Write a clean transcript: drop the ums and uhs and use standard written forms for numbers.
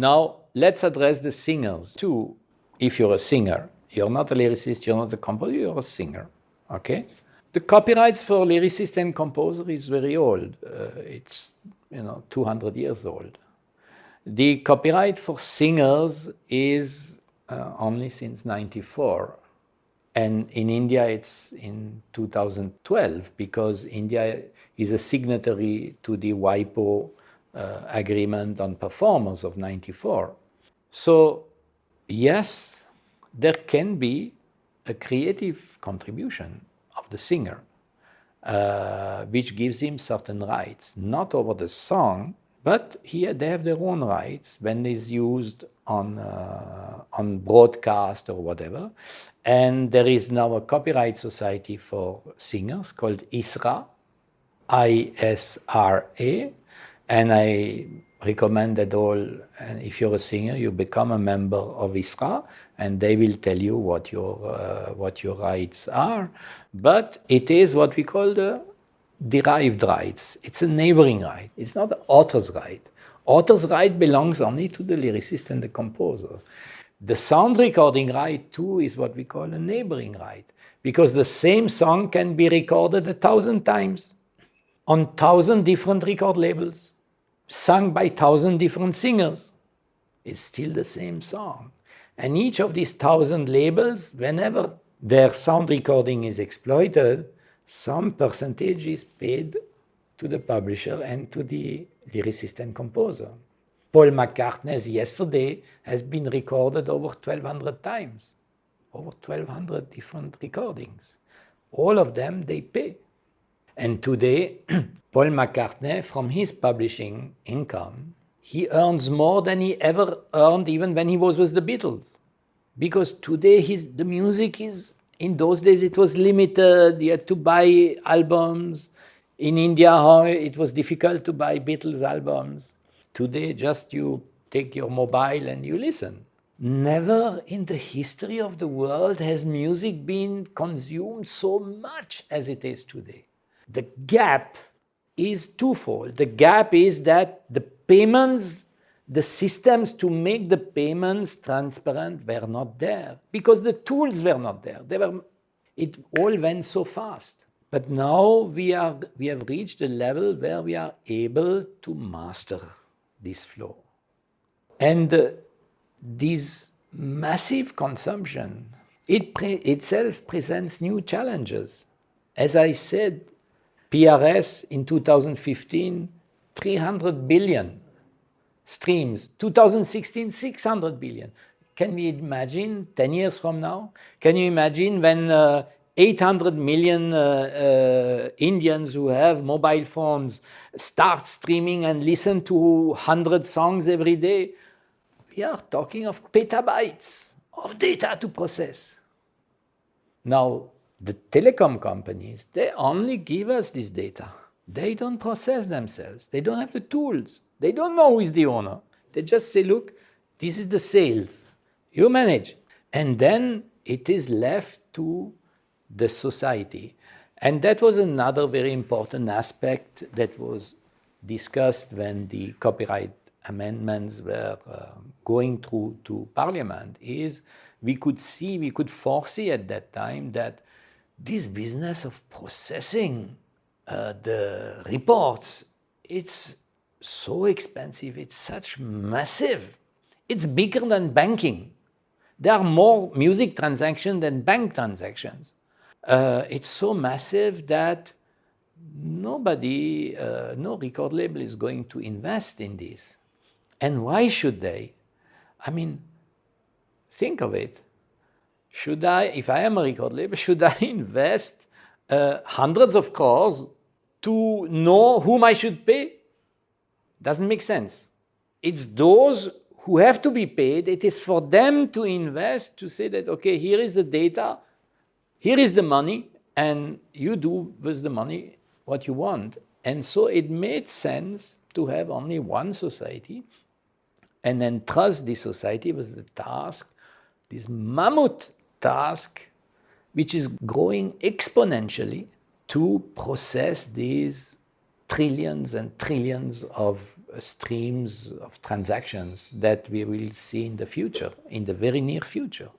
Now, let's address the singers too. If you're a singer, you're not a lyricist, you're not a composer, you're a singer, okay? The copyrights for lyricist and composer is very old. It's 200 years old. The copyright for singers is only since 94. And in India, it's in 2012 because India is a signatory to the WIPO agreement on performers of 94. So yes, there can be a creative contribution of the singer, which gives him certain rights, not over the song, but here they have their own rights when it's used on broadcast or whatever. And there is now a copyright society for singers called ISRA, ISRA, and I recommend that all, and if you're a singer, you become a member of ISRA, and they will tell you what your rights are. But it is what we call the derived rights. It's a neighboring right. It's not the author's right. Author's right belongs only to the lyricist and the composer. The sound recording right too is what we call a neighboring right, because the same song can be recorded 1,000 times on 1,000 different record labels, sung by 1,000 different singers. It's still the same song. And each of these 1,000 labels, whenever their sound recording is exploited, some percentage is paid to the publisher and to the lyricist and composer. Paul McCartney's Yesterday has been recorded over 1,200 times, over 1,200 different recordings. All of them they pay. And today, Paul McCartney, from his publishing income, he earns more than he ever earned even when he was with the Beatles. Because today the music is, in those days it was limited, you had to buy albums. In India, it was difficult to buy Beatles albums. Today, just you take your mobile and you listen. Never in the history of the world has music been consumed so much as it is today. The gap is twofold. The gap is that the payments, the systems to make the payments transparent were not there because the tools were not there. It all went so fast. But now we have reached a level where we are able to master this flow. And this massive consumption, itself presents new challenges. As I said, PRS in 2015, 300 billion streams. 2016, 600 billion. Can we imagine 10 years from now? Can you imagine when 800 million Indians who have mobile phones start streaming and listen to 100 songs every day? We are talking of petabytes of data to process. Now, the telecom companies, they only give us this data. They don't process themselves. They don't have the tools. They don't know who is the owner. They just say, look, this is the sales. You manage. And then it is left to the society. And that was another very important aspect that was discussed when the copyright amendments were going through to Parliament, is we could foresee at that time that this business of processing the reports, it's so expensive, it's such massive, it's bigger than banking. There are more music transactions than bank transactions. It's so massive that no record label is going to invest in this. And why should they? I mean, think of it. Should I, if I am a record label, should I invest hundreds of crores to know whom I should pay? Doesn't make sense. It's those who have to be paid. It is for them to invest, to say that, okay, here is the data, here is the money, and you do with the money what you want. And so it made sense to have only one society and then trust this society with the task, this mammoth task, which is growing exponentially to process these trillions and trillions of streams of transactions that we will see in the future, in the very near future.